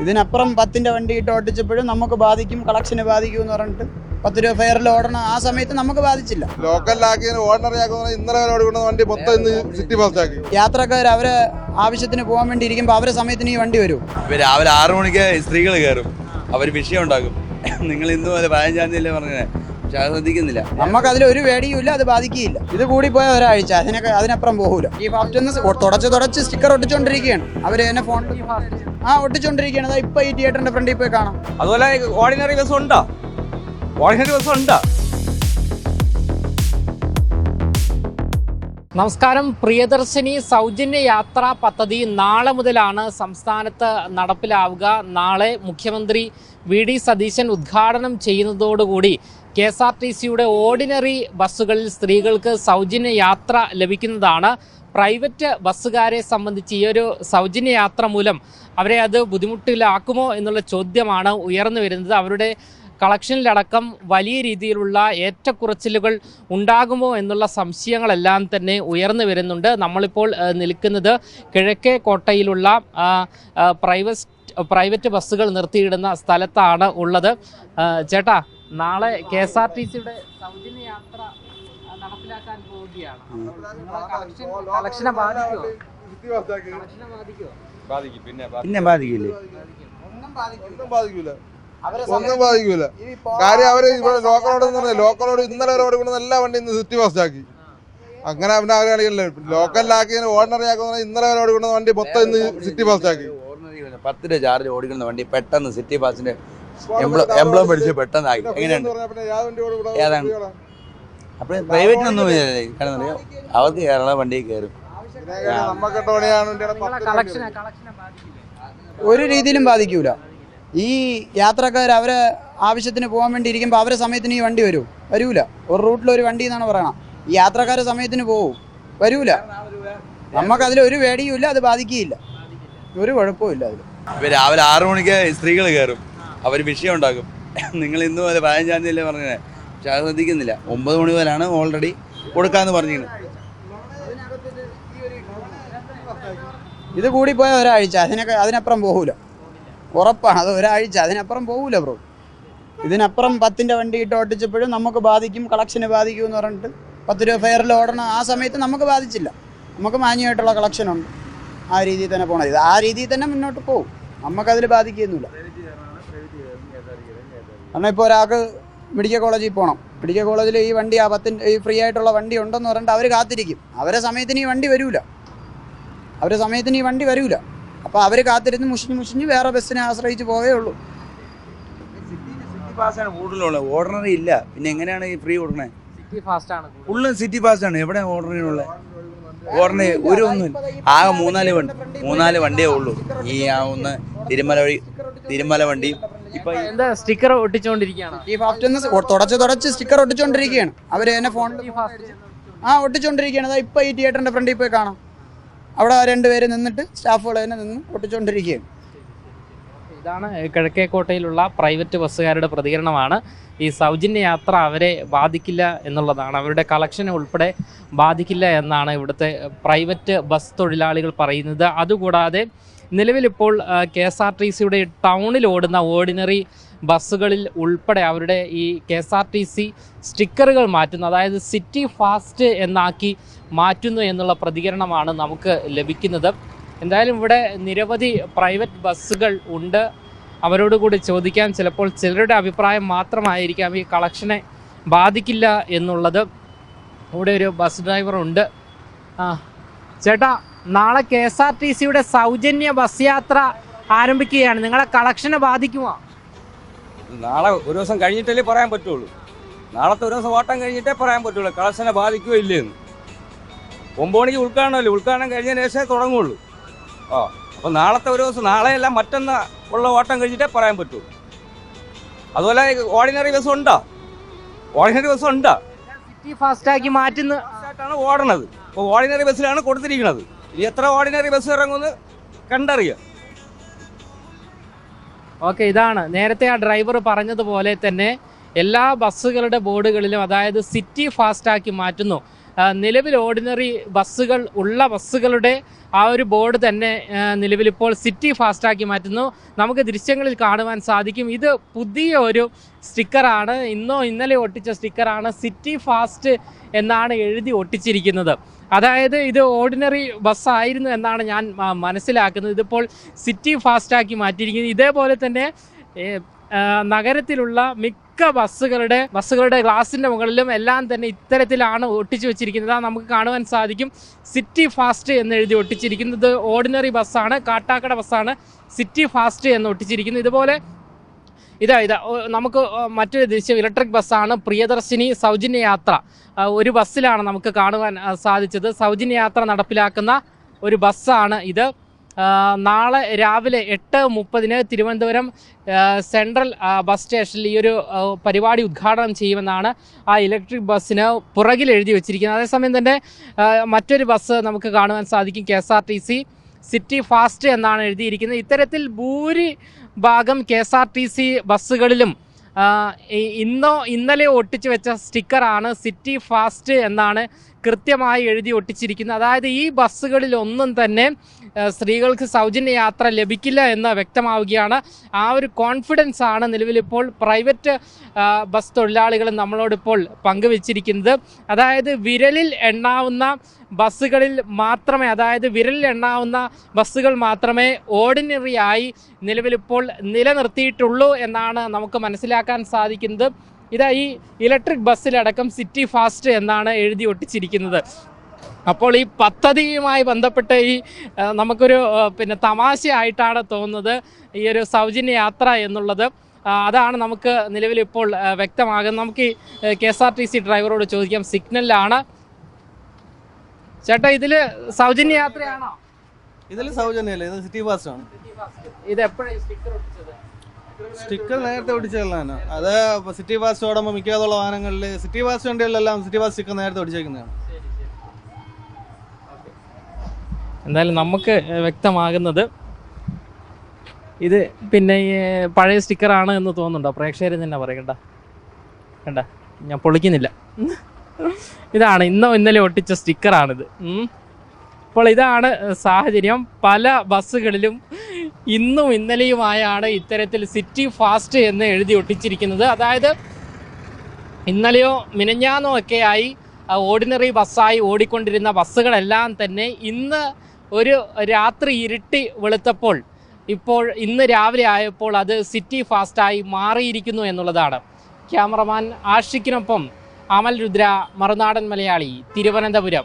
ഇതിനപ്പുറം 10-ന്റെ വണ്ടി ഇട്ട് ഓട്ടിച്ചപ്പോഴും നമുക്ക് ബാധിക്കും, കളക്ഷന് ബാധിക്കും എന്ന് പറഞ്ഞിട്ട് 10 രൂപ ഫെയറിൽ ഓടണം. ആ സമയത്ത് നമുക്ക് ബാധിച്ചില്ല. ലോക്കലിലാക്കി ഓർഡിനറി ആക്കുന്ന ഇന്നലെ വരെ ഓടിക്കുന്ന വണ്ടി മൊത്തം ഇന്ന് സിറ്റി ഫാസ്റ്റ് ആക്കി. യാത്രക്കാർ അവരെ ആവശ്യത്തിന് പോകാൻ വേണ്ടി ഇരിക്കുമ്പോൾ അവരെ സമയത്തിന് ഈ വണ്ടി വരും. രാവിലെ 6 മണിക്ക് സ്ത്രീകൾ കയറും, അവർ വിഷയം ഉണ്ടാക്കും. നിങ്ങൾ ഇന്നും 15-ാം തീയതി പറഞ്ഞേ, പക്ഷെ അത് ശ്രദ്ധിക്കുന്നില്ല. നമുക്ക് അതിലൊരു പേടിയുമില്ല, അത് ബാധിക്കുകയില്ല. ഇത് കൂടിപ്പോയ ഒരാഴ്ച, അതിനപ്പുറം പോകൂല. ഈ ഫാസ്റ്റ് തുടച്ച് സ്റ്റിക്കർ ഒട്ടിച്ചോണ്ടിരിക്കുകയാണ് അവര് തന്നെ ഫോണിൽ ഒട്ടിച്ചോണ്ടിരിക്കുകയാണ്. അതാ ഇപ്പൊ ഈ തിയേറ്ററിന്റെ ഫ്രണ്ടിൽ പോയി കാണാം. അതുപോലെ ഓർഡിനറി ബസ് ഉണ്ടോ? ഓർഡിനറി ബസ് ഉണ്ടോ? നമസ്കാരം. പ്രിയദർശിനി സൗജന്യ യാത്രാ പദ്ധതി നാളെ മുതലാണ് സംസ്ഥാനത്ത് നടപ്പിലാവുക. നാളെ മുഖ്യമന്ത്രി വി.ഡി. സതീശൻ ഉദ്ഘാടനം ചെയ്യുന്നതോടുകൂടി KSRTCയുടെ ഓർഡിനറി ബസ്സുകളിൽ സ്ത്രീകൾക്ക് സൗജന്യ യാത്ര ലഭിക്കുന്നതാണ്. പ്രൈവറ്റ് ബസ്സുകാരെ സംബന്ധിച്ച് ഈ ഒരു സൗജന്യ യാത്ര മൂലം അവരെ അത് ബുദ്ധിമുട്ടിലാക്കുമോ എന്നുള്ള ചോദ്യമാണ് ഉയർന്നു വരുന്നത്. അവരുടെ കളക്ഷനിലടക്കം വലിയ രീതിയിലുള്ള ഏറ്റക്കുറച്ചിലുകൾ ഉണ്ടാകുമോ എന്നുള്ള സംശയങ്ങളെല്ലാം തന്നെ ഉയർന്നു വരുന്നുണ്ട്. നമ്മളിപ്പോൾ നിൽക്കുന്നത് കിഴക്കേ കോട്ടയിലുള്ള പ്രൈവറ്റ് ബസ്സുകൾ നിർത്തിയിടുന്ന സ്ഥലത്താണ് ഉള്ളത്. ചേട്ടാ, നാളെ KSRTCയുടെ സൗജന്യ യാത്ര നടപ്പിലാക്കാൻ പോവുകയാണ്. കളക്ഷനെ ബാധിക്കുമോ? പിന്നെ ബാധിക്കില്ലേ? ഒന്നും ബാധിക്കൂല. കാര്യം അവര് ഇവിടെ ലോക്കലോട് ഇന്നലെ വരെ ഓടിക്കുന്ന എല്ലാ വണ്ടിയും ഇന്ന് സിറ്റി ഫാസ്റ്റ് ആക്കി. അങ്ങനെ പിന്നെ അവരാണെങ്കിലേ ലോക്കലിലാക്കി ഓർഡിനറി ആക്കുന്ന ഇന്നലെ വരെ ഓടിക്കുന്ന വണ്ടി മൊത്തം ഇന്ന് സിറ്റി ഫാസ്റ്റ് ആക്കി. 10 രൂപ ചാർജ് ഓടിക്കുന്ന വണ്ടി പെട്ടെന്ന് സിറ്റി ഫാസ്റ്റിന്റെ എംബ്ലം പഠിച്ച് പെട്ടെന്നായി. എങ്ങനെയുണ്ട്? ഏതാണ്? അപ്പോൾ പ്രൈവറ്റിനൊന്നും കാരണം അവർക്ക് കേരള വണ്ടിയിൽ കയറും. ഒരു രീതിയിലും ബാധിക്കൂല. ഈ യാത്രക്കാർ അവരെ ആവശ്യത്തിന് പോകാൻ വേണ്ടി ഇരിക്കുമ്പോൾ അവരെ സമയത്തിന് ഈ വണ്ടി വരൂല. ഒരു റൂട്ടിൽ ഒരു വണ്ടി എന്നാണ് പറയണം. ഈ യാത്രക്കാരെ സമയത്തിന് വരൂല. നമുക്കതിലൊരു പേടിയുമില്ല, അത് ബാധിക്കുകയില്ല, ഒരു കുഴപ്പമില്ല. അതിൽ രാവിലെ 6 മണിക്ക് സ്ത്രീകൾ കയറും, അവർ വിഷയം ഉണ്ടാക്കും. നിങ്ങൾ ഇന്നും 15-ാം തീയതി പറഞ്ഞേ, പക്ഷെ അത് ശ്രദ്ധിക്കുന്നില്ല. 9 മണി മുതലാണ് ഓൾറെഡി കൊടുക്കാമെന്ന് പറഞ്ഞിരുന്നത്. ഇത് കൂടിപ്പോയ ഒരാഴ്ച, അതിനപ്പുറം പോകൂല. ഉറപ്പാണ്, അത് ഒരാഴ്ച, അതിനപ്പുറം പോകൂല ബ്രോ. ഇതിനപ്പുറം 10-ന്റെ വണ്ടി ഇട്ട് ഓട്ടിച്ചപ്പോഴും നമുക്ക് ബാധിക്കും, കളക്ഷന് ബാധിക്കും എന്ന് പറഞ്ഞിട്ട് 10 രൂപ ഫെയറിൽ ഓടണം. ആ സമയത്ത് നമുക്ക് ബാധിച്ചില്ല. നമുക്ക് മാന്യമായിട്ടുള്ള കളക്ഷനുണ്ട്. ആ രീതിയിൽ തന്നെ പോകണം. ഇത് ആ രീതിയിൽ തന്നെ മുന്നോട്ട് പോകും. നമുക്കതിൽ ബാധിക്കുകയൊന്നുമില്ല. കാരണം ഇപ്പോൾ ഒരാൾക്ക് മെഡിക്കൽ കോളേജിൽ പോകണം. മെഡിക്കൽ കോളേജിൽ ഈ വണ്ടി ഈ ഫ്രീ ആയിട്ടുള്ള വണ്ടി ഉണ്ടെന്ന് പറഞ്ഞിട്ട് അവർ കാത്തിരിക്കും. അവരെ സമയത്തിന് ഈ വണ്ടി വരൂല. അപ്പോൾ അവർ കാത്തിരുന്ന് മുഷിഞ്ഞ് വേറെ ബസ്സിനെ ആശ്രയിച്ച് പോവേ ഉള്ളൂ. സിറ്റി ഫാസ്റ്റാണ് കൂടുതലുള്ളത്, ഓർഡിനറി ഇല്ല. പിന്നെ എങ്ങനെയാണ് ഈ ഫ്രീ കൊടുക്കണേ? ഫുള്ള് സിറ്റി ഫാസ്റ്റാണ്. എവിടെ ഓർഡിനറിയുള്ള ഓർഡിനറി ഒന്നും ആകെ 3-4 വണ്ടിയേ ഉള്ളൂ. ഈ ഒന്ന് തിരുമല വണ്ടി ഇപ്പൊ സ്റ്റിക്കർ ഒട്ടിച്ചോണ്ടിരിക്കുകയാണ്. ഈ ഫാസ്റ്റ് തുടച്ച് സ്റ്റിക്കർ ഒട്ടിച്ചോണ്ടിരിക്കുകയാണ് അവര് തന്നെ ഫോണിൽ ഒട്ടിച്ചോണ്ടിരിക്കുകയാണ്. അതാ ഇപ്പൊ ഈ തിയേറ്ററിന്റെ ഫ്രണ്ടിൽ പോയി കാണാം. അവിടെ 2 പേര് നിന്നിട്ട് സ്റ്റാഫുകൾ തന്നെ നിന്ന് ഒട്ടിച്ചോണ്ടിരിക്കുകയാണ്. ഇതാണ് കിഴക്കേക്കോട്ടയിലുള്ള പ്രൈവറ്റ് ബസ്സുകാരുടെ പ്രതികരണമാണ്. ഈ സൗജന്യ യാത്ര അവരെ ബാധിക്കില്ല എന്നുള്ളതാണ്. അവരുടെ കളക്ഷനെ ഉൾപ്പെടെ ബാധിക്കില്ല എന്നാണ് ഇവിടുത്തെ പ്രൈവറ്റ് ബസ് തൊഴിലാളികൾ പറയുന്നത്. അതുകൂടാതെ നിലവിലിപ്പോൾ KSRTCയുടെ ടൗണിൽ ഓടുന്ന ഓർഡിനറി ബസ്സുകളിൽ ഉൾപ്പെടെ അവരുടെ ഈ KSRTC സ്റ്റിക്കറുകൾ മാറ്റുന്നു, അതായത് സിറ്റി ഫാസ്റ്റ് എന്നാക്കി മാറ്റുന്നു എന്നുള്ള പ്രതികരണമാണ് നമുക്ക് ലഭിക്കുന്നത്. എന്തായാലും ഇവിടെ നിരവധി പ്രൈവറ്റ് ബസ്സുകൾ ഉണ്ട്. അവരോട് കൂടി ചോദിക്കാൻ, ചിലപ്പോൾ ചിലരുടെ അഭിപ്രായം മാത്രമായിരിക്കാം ഈ കളക്ഷനെ ബാധിക്കില്ല എന്നുള്ളത്. ഇവിടെ ഒരു ബസ് ഡ്രൈവറുണ്ട്. ചേട്ടാ, നാളെ KSRTCയുടെ സൗജന്യ ബസ് യാത്ര ആരംഭിക്കുകയാണ്. നിങ്ങളെ കളക്ഷനെ ബാധിക്കുമോ? നാളെ ഒരു ദിവസം കഴിഞ്ഞിട്ടല്ലേ പറയാൻ പറ്റുള്ളൂ. നാളത്തെ ഒരു ദിവസം ഓട്ടം കഴിഞ്ഞിട്ടേ പറയാൻ പറ്റുള്ളൂ കളക്ഷനെ ബാധിക്കുകയോ ഇല്ലേന്ന്. 9 മണിക്ക് ഉദ്ഘാടനമല്ലേ, ഉദ്ഘാടനം കഴിഞ്ഞതിന് ശേഷമേ തുടങ്ങുള്ളൂ. അപ്പോൾ നാളത്തെ ഒരു ദിവസം, നാളെയല്ല മറ്റന്നാ ഉള്ള ഓട്ടം കഴിഞ്ഞിട്ടേ പറയാൻ പറ്റുള്ളൂ. അതുപോലെ ഓർഡിനറി ബസ് ഉണ്ടോ? സിറ്റി ഫാസ്റ്റാക്കി മാറ്റുന്നതാണ് ഓടണത്. അപ്പോൾ ഓർഡിനറി ബസ്സിലാണ് കൊടുത്തിരിക്കുന്നത്. ഇനി എത്ര ഓർഡിനറി ബസ് ഇറങ്ങുമെന്ന് കണ്ടറിയാം. ഓക്കെ, ഇതാണ് നേരത്തെ ആ ഡ്രൈവർ പറഞ്ഞതുപോലെ തന്നെ എല്ലാ ബസ്സുകളുടെ ബോർഡുകളിലും, അതായത് സിറ്റി ഫാസ്റ്റാക്കി മാറ്റുന്നു, നിലവിൽ ഓർഡിനറി ബസ്സുകൾ ഉള്ള ബസ്സുകളുടെ ആ ഒരു ബോർഡ് തന്നെ നിലവിലിപ്പോൾ സിറ്റി ഫാസ്റ്റാക്കി മാറ്റുന്നു. നമുക്ക് ദൃശ്യങ്ങളിൽ കാണുവാൻ സാധിക്കും. ഇത് പുതിയ ഒരു സ്റ്റിക്കറാണ്, ഇന്നോ ഇന്നലെ ഒട്ടിച്ച സ്റ്റിക്കറാണ്. സിറ്റി ഫാസ്റ്റ് എന്നാണ് എഴുതി ഒട്ടിച്ചിരിക്കുന്നത്. അതായത് ഇത് ഓർഡിനറി ബസ്സായിരുന്നു എന്നാണ് ഞാൻ മനസ്സിലാക്കുന്നത്. ഇതിപ്പോൾ സിറ്റി ഫാസ്റ്റാക്കി മാറ്റിയിരിക്കുന്നത്. ഇതേപോലെ തന്നെ നഗരത്തിലുള്ള മിക്ക ബസ്സുകളുടെ ഗ്ലാസിൻ്റെ മുകളിലും എല്ലാം തന്നെ ഇത്തരത്തിലാണ് ഒട്ടിച്ചു വെച്ചിരിക്കുന്നത്. നമുക്ക് കാണുവാൻ സാധിക്കും സിറ്റി ഫാസ്റ്റ് എന്ന് എഴുതി ഒട്ടിച്ചിരിക്കുന്നത്. ഓർഡിനറി ബസ്സാണ്, കാട്ടാക്കട ബസ്സാണ് സിറ്റി ഫാസ്റ്റ് എന്ന് ഒട്ടിച്ചിരിക്കുന്നത്. ഇതുപോലെ ഇതാ നമുക്ക് മറ്റൊരു ദൃശ്യം ഇലക്ട്രിക് ബസ്സാണ്, പ്രിയദർശിനി സൗജന്യ യാത്ര. ഒരു ബസ്സിലാണ് നമുക്ക് കാണുവാൻ സാധിച്ചത്. സൗജന്യ യാത്ര നടപ്പിലാക്കുന്ന ഒരു ബസ്സാണ് ഇത്. നാളെ രാവിലെ 8:30 തിരുവനന്തപുരം സെൻട്രൽ ബസ് സ്റ്റേഷനിൽ ഈ ഒരു പരിപാടി ഉദ്ഘാടനം ചെയ്യുമെന്നാണ് ആ ഇലക്ട്രിക് ബസ്സിന് പുറകിൽ എഴുതി വെച്ചിരിക്കുന്നത്. അതേസമയം തന്നെ മറ്റൊരു ബസ് നമുക്ക് കാണുവാൻ സാധിക്കും, KSRTC സിറ്റി ഫാസ്റ്റ് എന്നാണ് എഴുതിയിരിക്കുന്നത്. ഇത്തരത്തിൽ ഭൂരിഭാഗം KSRTC ബസ്സുകളിലും ഇന്നോ ഇന്നലെ ഒട്ടിച്ചു വെച്ച സ്റ്റിക്കറാണ് സിറ്റി ഫാസ്റ്റ് എന്നാണ് കൃത്യമായി എഴുതി ഒട്ടിച്ചിരിക്കുന്നത്. അതായത് ഈ ബസ്സുകളിലൊന്നും തന്നെ സ്ത്രീകൾക്ക് സൗജന്യ യാത്ര ലഭിക്കില്ല എന്ന് വ്യക്തമാവുകയാണ്. ആ ഒരു കോൺഫിഡൻസ് ആണ് നിലവിലിപ്പോൾ പ്രൈവറ്റ് ബസ് തൊഴിലാളികൾ നമ്മളോടിപ്പോൾ പങ്കുവച്ചിരിക്കുന്നത്. അതായത് വിരലിൽ എണ്ണാവുന്ന ബസ്സുകൾ മാത്രമേ ഓർഡിനറി ആയി നിലവിലിപ്പോൾ നിലനിർത്തിയിട്ടുള്ളൂ എന്നാണ് നമുക്ക് മനസ്സിലാക്കാൻ സാധിക്കുന്നത്. ഇതാ ഈ ഇലക്ട്രിക് ബസ്സിലടക്കം സിറ്റി ഫാസ്റ്റ് എന്നാണ് എഴുതി ഒട്ടിച്ചിരിക്കുന്നത്. അപ്പോൾ ഈ പദ്ധതിയുമായി ബന്ധപ്പെട്ട് നമുക്കൊരു തമാശയായിട്ടാണ് തോന്നുന്നത് ഈ ഒരു സൗജന്യ യാത്ര എന്നുള്ളത്. അതാണ് നമുക്ക് നിലവിലിപ്പോൾ വ്യക്തമാകുന്നത്. നമുക്ക് KSRTC ഡ്രൈവറോട് ചോദിക്കാം. സിഗ്നലിലാണ് ചേട്ടാ, ഇതിൽ സൗജന്യ യാത്രയാണോ? ഇതിൽ സൗജന്യമല്ല, ഇത് സിറ്റി ഫാസ്റ്റ് ആണ്. ഇത് എപ്പോഴാണ് സ്റ്റിക്കർ ഒട്ടിച്ചത്? സ്റ്റിക്കർ നേരത്തെ ഒട്ടിച്ചതാണ്. അത് സിറ്റി ഫാസ്റ്റ് ഓടുമ്പോൾ മിക്കവാറുള്ള വാഹനങ്ങളിൽ സിറ്റി ഫാസ്റ്റ് വണ്ടികളിലെല്ലാം സിറ്റി ഫാസ്റ്റ് സ്റ്റിക്കർ നേരത്തെ ഒട്ടിച്ചേക്കുന്നതാണ്. എന്തായാലും നമുക്ക് വ്യക്തമാകുന്നത് ഇത് പഴയ സ്റ്റിക്കറാണ് എന്ന് തോന്നുന്നുണ്ടോ? പ്രേക്ഷകർ തന്നെ പറയണ്ട, കണ്ട ഞാൻ പൊളിക്കുന്നില്ല. ഇതാണ് ഇന്നോ ഇന്നലെ ഒട്ടിച്ച സ്റ്റിക്കറാണിത്. അപ്പോൾ ഇതാണ് സാഹചര്യം. പല ബസ്സുകളിലും ഇന്നും ഇന്നലെയുമായാണ് ഇത്തരത്തിൽ സിറ്റി ഫാസ്റ്റ് എന്ന് എഴുതി ഒട്ടിച്ചിരിക്കുന്നത്. അതായത് ഇന്നലെയോ മിനിഞ്ഞാന്നോ ഒക്കെയായി ഓർഡിനറി ബസ്സായി ഓടിക്കൊണ്ടിരുന്ന ബസ്സുകളെല്ലാം തന്നെ ഇന്ന് ഒരു രാത്രി ഇരുട്ടി വെളുത്തപ്പോൾ ഇന്ന് രാവിലെ ആയപ്പോൾ അത് സിറ്റി ഫാസ്റ്റായി മാറിയിരിക്കുന്നു എന്നുള്ളതാണ്. ക്യാമറമാൻ ആഷിക്കിനൊപ്പം അമൽ രുദ്ര, മറുനാടൻ മലയാളി, തിരുവനന്തപുരം.